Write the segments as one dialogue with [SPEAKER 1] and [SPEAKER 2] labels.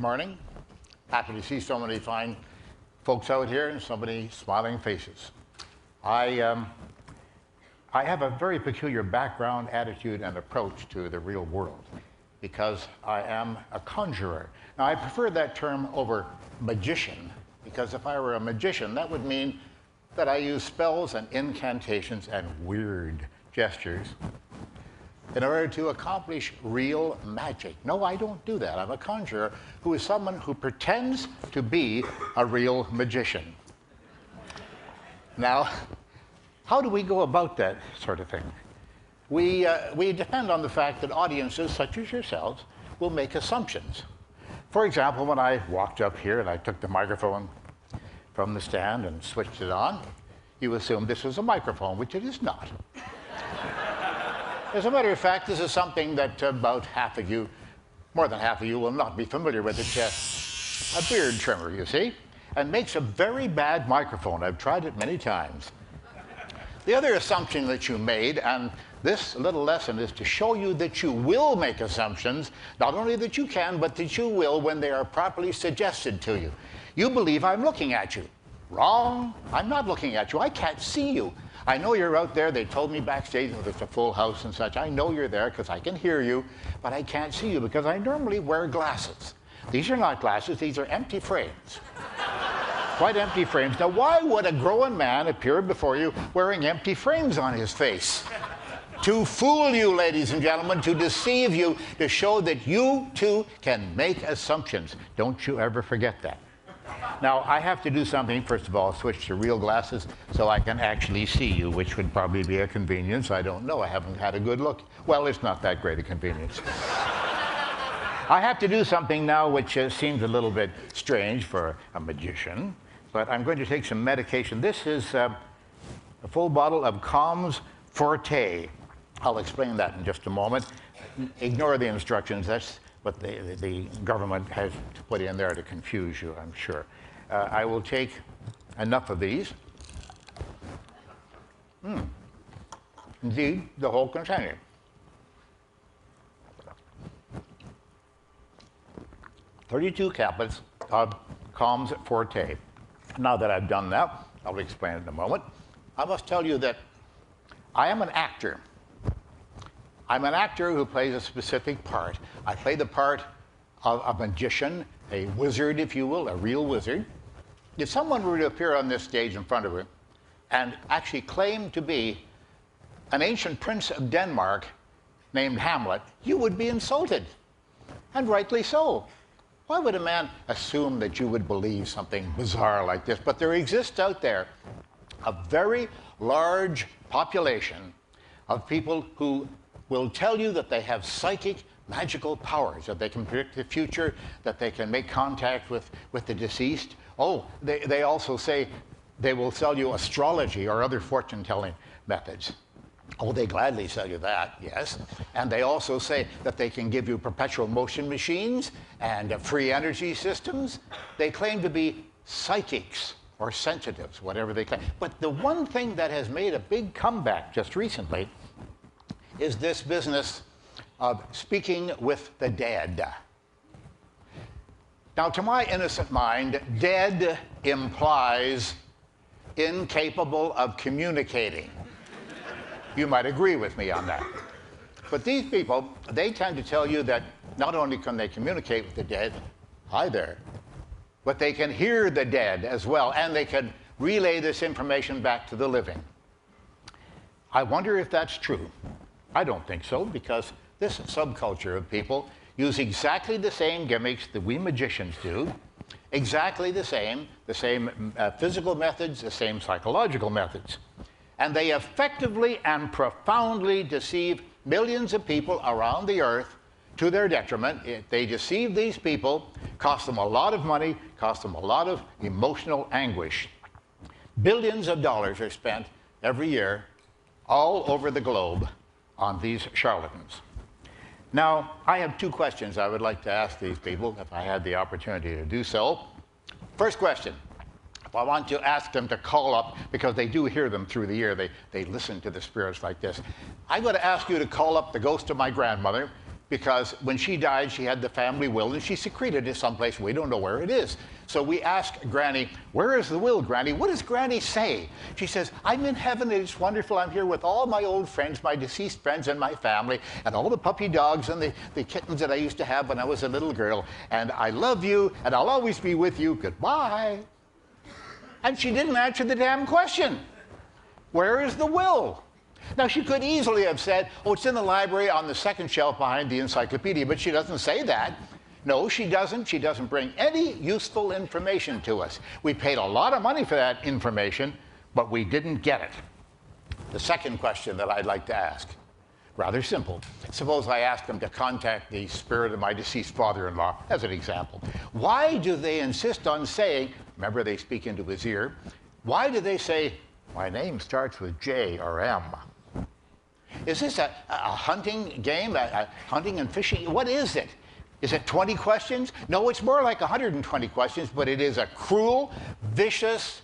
[SPEAKER 1] morning. Happy to see so many fine folks out here and so many smiling faces. I have a very peculiar background, attitude, and approach to the real world because I am a conjurer. Now, I prefer that term over magician because if I were a magician, that would mean that I use spells and incantations and weird gestures in order to accomplish real magic. No, I don't do that. I'm a conjurer who is someone who pretends to be a real magician. Now, how do we go about that sort of thing? We depend on the fact that audiences such as yourselves will make assumptions. For example, when I walked up here and I took the microphone from the stand and switched it on, you assumed this was a microphone, which it is not. As a matter of fact, this is something that about half of you, more than half of you, will not be familiar with. It's a beard trimmer, you see, and makes a very bad microphone. I've tried it many times. The other assumption that you made, and this little lesson is to show you that you will make assumptions, not only that you can, but that you will when they are properly suggested to you. You believe I'm looking at you. Wrong. I'm not looking at you. I can't see you. I know you're out there. They told me backstage that it's a full house and such. I know you're there because I can hear you, but I can't see you because I normally wear glasses. These are not glasses. These are empty frames. Quite empty frames. Now, why would a grown man appear before you wearing empty frames on his face? To fool you, ladies and gentlemen, to deceive you, to show that you, too, can make assumptions. Don't you ever forget that. Now, I have to do something, first of all, switch to real glasses so I can actually see you, which would probably be a convenience. I don't know. I haven't had a good look. Well, it's not that great a convenience. I have to do something now which seems a little bit strange for a magician, but I'm going to take some medication. This is a full bottle of Calms Forte. I'll explain that in just a moment. Ignore the instructions. That's what the government has to put in there to confuse you, I'm sure. I will take enough of these. Indeed, the whole container. $32 capsules of Calms Forte. Now that I've done that, I'll explain it in a moment. I must tell you that I am an actor. I'm an actor who plays a specific part. I play the part of a magician, a wizard, if you will, a real wizard. If someone were to appear on this stage in front of you and actually claim to be an ancient prince of Denmark named Hamlet, you would be insulted, and rightly so. Why would a man assume that you would believe something bizarre like this? But there exists out there a very large population of people who will tell you that they have psychic, magical powers, that they can predict the future, that they can make contact with the deceased. Oh, they also say they will sell you astrology or other fortune-telling methods. Oh, they gladly sell you that, yes. And they also say that they can give you perpetual motion machines and free energy systems. They claim to be psychics or sensitives, whatever they claim. But the one thing that has made a big comeback just recently is this business of speaking with the dead. Now, to my innocent mind, dead implies incapable of communicating. You might agree with me on that. But these people, they tend to tell you that not only can they communicate with the dead, hi there, but they can hear the dead as well, and they can relay this information back to the living. I wonder if that's true. I don't think so, because this subculture of people use exactly the same gimmicks that we magicians do, exactly the same physical methods, the same psychological methods. And they effectively and profoundly deceive millions of people around the earth to their detriment. They deceive these people, cost them a lot of money, cost them a lot of emotional anguish. Billions of dollars are spent every year all over the globe on these charlatans. Now, I have two questions I would like to ask these people if I had the opportunity to do so. First question. I want to ask them to call up, because they do hear them through the ear. They listen to the spirits like this. I'm going to ask you to call up the ghost of my grandmother, because when she died, she had the family will, and she secreted it someplace. We don't know where it is. So we ask Granny, where is the will, Granny? What does Granny say? She says, I'm in heaven, and it's wonderful. I'm here with all my old friends, my deceased friends and my family, and all the puppy dogs and the kittens that I used to have when I was a little girl. And I love you, and I'll always be with you. Goodbye. And she didn't answer the damn question. Where is the will? Now, she could easily have said, oh, it's in the library on the second shelf behind the encyclopedia, but she doesn't say that. No, she doesn't. She doesn't bring any useful information to us. We paid a lot of money for that information, but we didn't get it. The second question that I'd like to ask, rather simple. Suppose I ask them to contact the spirit of my deceased father-in-law, as an example. Why do they insist on saying, remember they speak into his ear, why do they say, my name starts with J or M? Is this a hunting game, a hunting and fishing? What is it? Is it 20 questions? No, it's more like 120 questions, but it is a cruel, vicious,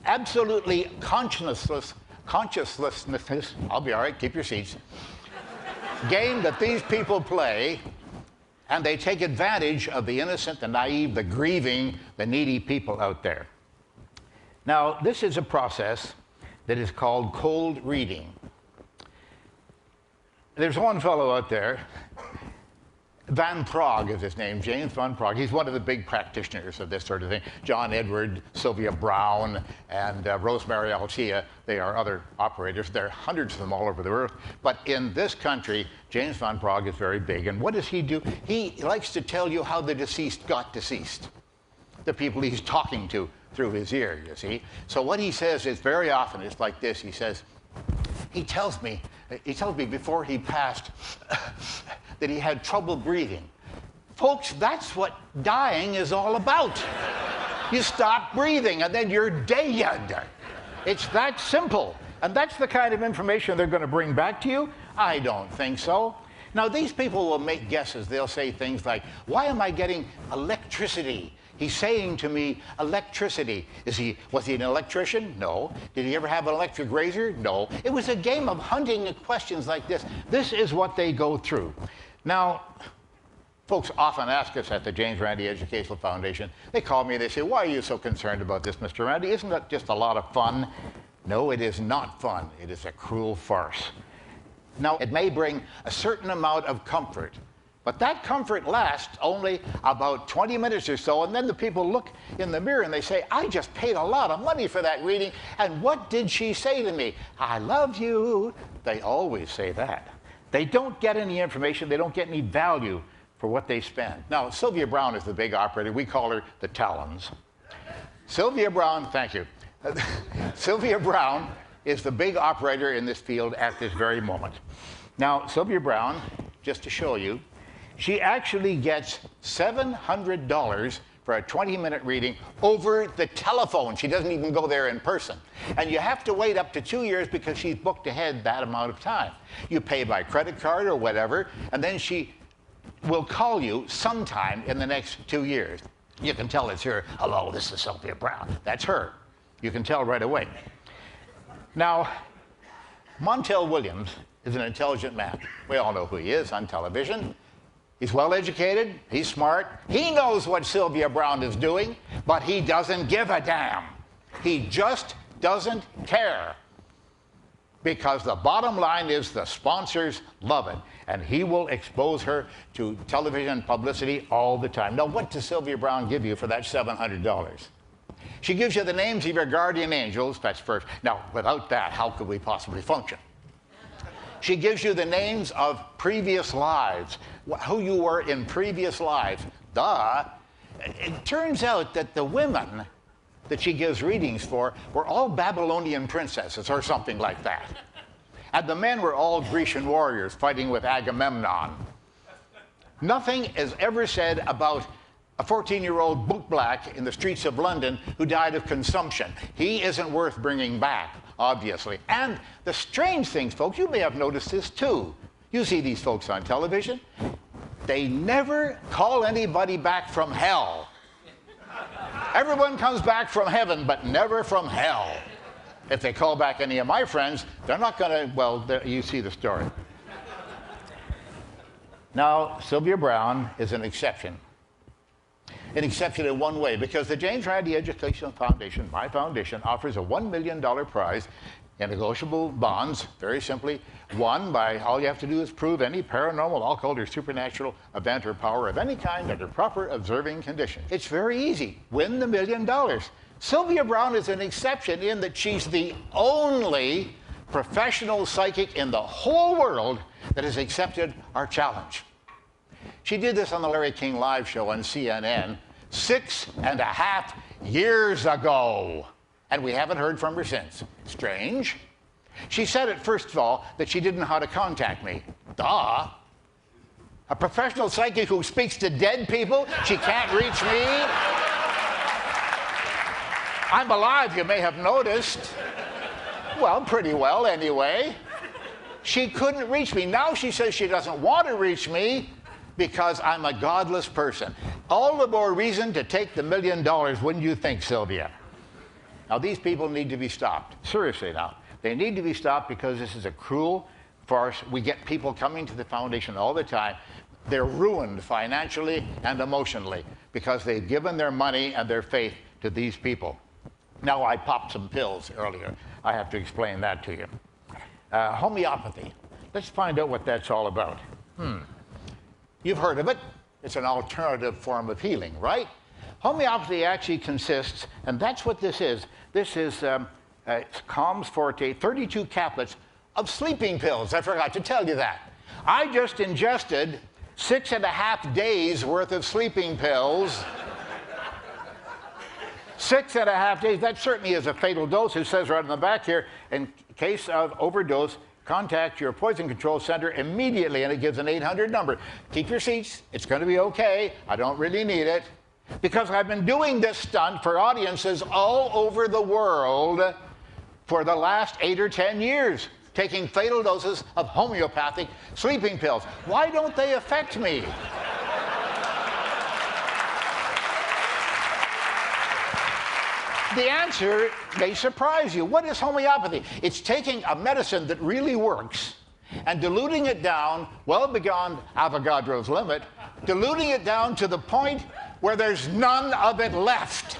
[SPEAKER 1] absolutely conscienceless, I'll be all right, keep your seats, game that these people play, and they take advantage of the innocent, the naive, the grieving, the needy people out there. Now, this is a process that is called cold reading. There's one fellow out there, Van Prague is his name, James Van Prague. He's one of the big practitioners of this sort of thing. John Edward, Sylvia Brown, and Rosemary Altea, they are other operators. There are hundreds of them all over the earth. But in this country, James Van Prague is very big. And what does he do? He likes to tell you how the deceased got deceased, the people he's talking to through his ear, you see. So what he says is very often, it's like this. He says, he tells me before he passed that he had trouble breathing. Folks, that's what dying is all about. You stop breathing and then you're dead. It's that simple. And that's the kind of information they're going to bring back to you? I don't think so. Now, these people will make guesses. They'll say things like, why am I getting electricity? He's saying to me, electricity. Was he an electrician? No. Did he ever have an electric razor? No. It was a game of hunting questions like this. This is what they go through. Now, folks often ask us at the James Randi Educational Foundation, they call me, they say, why are you so concerned about this, Mr. Randi? Isn't that just a lot of fun? No, it is not fun. It is a cruel farce. Now, it may bring a certain amount of comfort, but that comfort lasts only about 20 minutes or so, and then the people look in the mirror and they say, I just paid a lot of money for that reading, and what did she say to me? I love you. They always say that. They don't get any information. They don't get any value for what they spend. Now, Sylvia Brown is the big operator. We call her the Talons. Sylvia Brown, thank you. Sylvia Brown is the big operator in this field at this very moment. Now, Sylvia Brown, just to show you, she actually gets $700 for a 20-minute reading over the telephone. She doesn't even go there in person. And you have to wait up to 2 years because she's booked ahead that amount of time. You pay by credit card or whatever, and then she will call you sometime in the next 2 years. You can tell it's her. Hello, this is Sylvia Brown. That's her. You can tell right away. Now, Montel Williams is an intelligent man. We all know who he is on television. He's well-educated, he's smart, he knows what Sylvia Brown is doing, but he doesn't give a damn. He just doesn't care. Because the bottom line is the sponsors love it, and he will expose her to television publicity all the time. Now, what does Sylvia Brown give you for that $700? She gives you the names of your guardian angels, that's first. Now, without that, how could we possibly function? She gives you the names of previous lives, who you were in previous lives. Duh. It turns out that the women that she gives readings for were all Babylonian princesses or something like that. And the men were all Grecian warriors fighting with Agamemnon. Nothing is ever said about a 14-year-old bootblack in the streets of London who died of consumption. He isn't worth bringing back, obviously. And the strange things, folks, you may have noticed this too. You see these folks on television. They never call anybody back from hell. Everyone comes back from heaven, but never from hell. If they call back any of my friends, they're not going to, well, you see the story. Now, Sylvia Browne is an exception. An exception in one way, because the James Randi Educational Foundation, my foundation, offers a $1 million prize in negotiable bonds, very simply, won by all you have to do is prove any paranormal, occult, or supernatural event or power of any kind under proper observing conditions. It's very easy. Win the $1 million. Sylvia Browne is an exception in that she's the only professional psychic in the whole world that has accepted our challenge. She did this on the Larry King Live show on CNN 6.5 years ago, and we haven't heard from her since. Strange. She said it, first of all, that she didn't know how to contact me. Duh. A professional psychic who speaks to dead people, she can't reach me. I'm alive, you may have noticed. Well, pretty well, anyway. She couldn't reach me. Now she says she doesn't want to reach me because I'm a godless person. All the more reason to take the $1 million, wouldn't you think, Sylvia? Now, these people need to be stopped. Seriously now. They need to be stopped because this is a cruel farce. We get people coming to the foundation all the time. They're ruined financially and emotionally because they've given their money and their faith to these people. Now, I popped some pills earlier. I have to explain that to you. Homeopathy. Let's find out what that's all about. You've heard of it. It's an alternative form of healing, right? Homeopathy actually consists, and that's what this is. This is Calms Forte, 32 caplets of sleeping pills. I forgot to tell you that. I just ingested 6.5 days worth of sleeping pills. 6.5 days, that certainly is a fatal dose. It says right on the back here, in case of overdose, contact your poison control center immediately, and it gives an 800 number. Keep your seats, it's going to be okay. I don't really need it. Because I've been doing this stunt for audiences all over the world for the last 8 or 10 years, taking fatal doses of homeopathic sleeping pills. Why don't they affect me? The answer may surprise you. What is homeopathy? It's taking a medicine that really works and diluting it down, well beyond Avogadro's limit, diluting it down to the point where there's none of it left.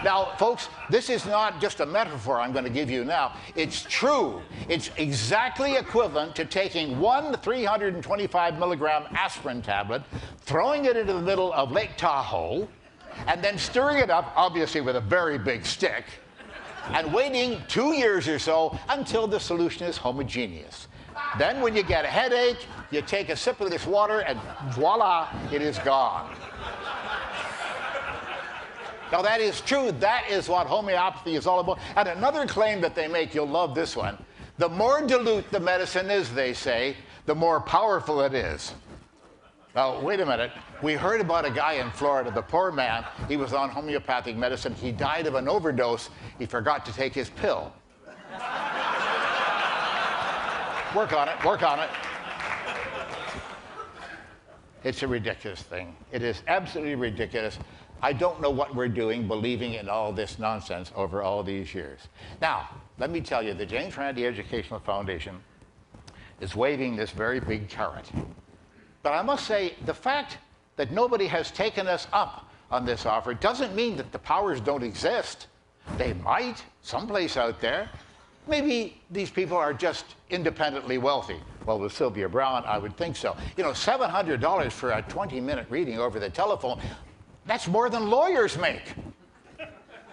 [SPEAKER 1] Now, folks, this is not just a metaphor I'm going to give you now. It's true. It's exactly equivalent to taking one 325 milligram aspirin tablet, throwing it into the middle of Lake Tahoe, and then stirring it up, obviously with a very big stick, and waiting 2 years or so until the solution is homogeneous. Then when you get a headache, you take a sip of this water and voila, it is gone. Now that is true. That is what homeopathy is all about. And another claim that they make, you'll love this one. The more dilute the medicine is, they say, the more powerful it is. Now, wait a minute. We heard about a guy in Florida, the poor man. He was on homeopathic medicine. He died of an overdose. He forgot to take his pill. Work on it. Work on it. It's a ridiculous thing. It is absolutely ridiculous. I don't know what we're doing believing in all this nonsense over all these years. Now, let me tell you, the James Randi Educational Foundation is waving this very big carrot. But I must say, the fact that nobody has taken us up on this offer doesn't mean that the powers don't exist. They might, someplace out there. Maybe these people are just independently wealthy. Well, with Sylvia Browne, I would think so. You know, $700 for a 20-minute reading over the telephone, that's more than lawyers make.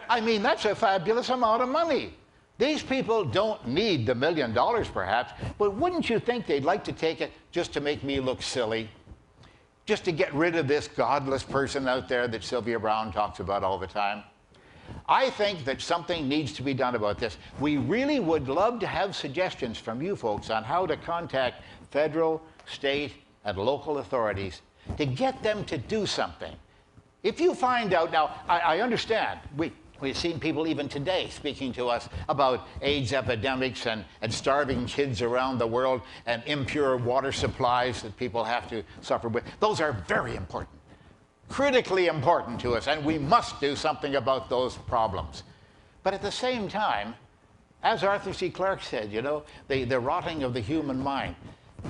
[SPEAKER 1] I mean, that's a fabulous amount of money. These people don't need the $1 million, perhaps, but wouldn't you think they'd like to take it just to make me look silly? Just to get rid of this godless person out there that Sylvia Browne talks about all the time? I think that something needs to be done about this. We really would love to have suggestions from you folks on how to contact federal, state, and local authorities to get them to do something. If you find out, now, I understand, we've seen people even today speaking to us about AIDS epidemics and starving kids around the world and impure water supplies that people have to suffer with. Those are very important, critically important to us, and we must do something about those problems. But at the same time, as Arthur C. Clarke said, you know, the rotting of the human mind,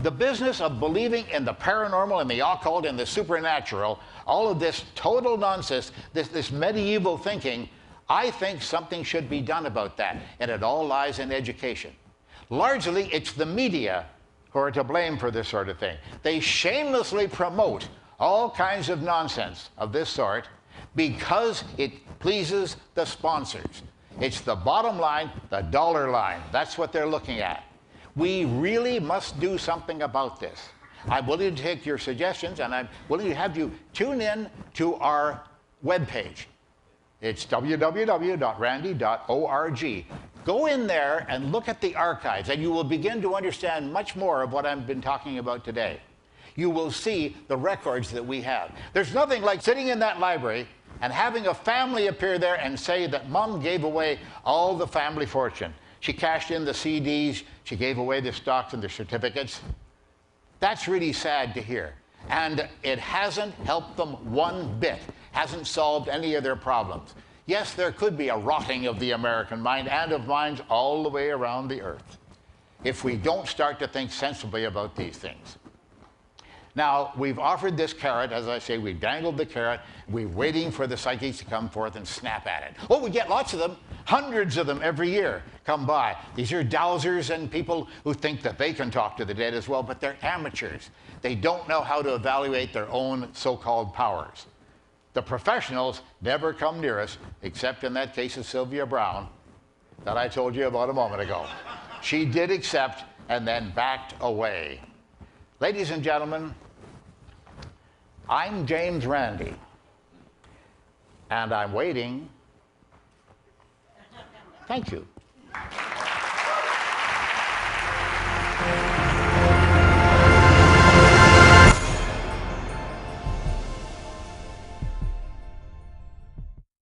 [SPEAKER 1] The business of believing in the paranormal and the occult and the supernatural, all of this total nonsense, this medieval thinking, I think something should be done about that. And it all lies in education. Largely, it's the media who are to blame for this sort of thing. They shamelessly promote all kinds of nonsense of this sort because it pleases the sponsors. It's the bottom line, the dollar line. That's what they're looking at. We really must do something about this. I'm willing to take your suggestions, and I'm willing to have you tune in to our webpage. It's www.randi.org. Go in there and look at the archives, and you will begin to understand much more of what I've been talking about today. You will see the records that we have. There's nothing like sitting in that library and having a family appear there and say that Mom gave away all the family fortune. She cashed in the CDs, she gave away the stocks and the certificates. That's really sad to hear. And it hasn't helped them one bit, hasn't solved any of their problems. Yes, there could be a rotting of the American mind and of minds all the way around the earth if we don't start to think sensibly about these things. Now, we've offered this carrot, as I say, we've dangled the carrot, we're waiting for the psychics to come forth and snap at it. Oh, we get lots of them, hundreds of them every year come by. These are dowsers and people who think that they can talk to the dead as well, but they're amateurs. They don't know how to evaluate their own so-called powers. The professionals never come near us, except in that case of Sylvia Brown that I told you about a moment ago. She did accept and then backed away. Ladies and gentlemen, I'm James Randi, and I'm waiting. Thank you.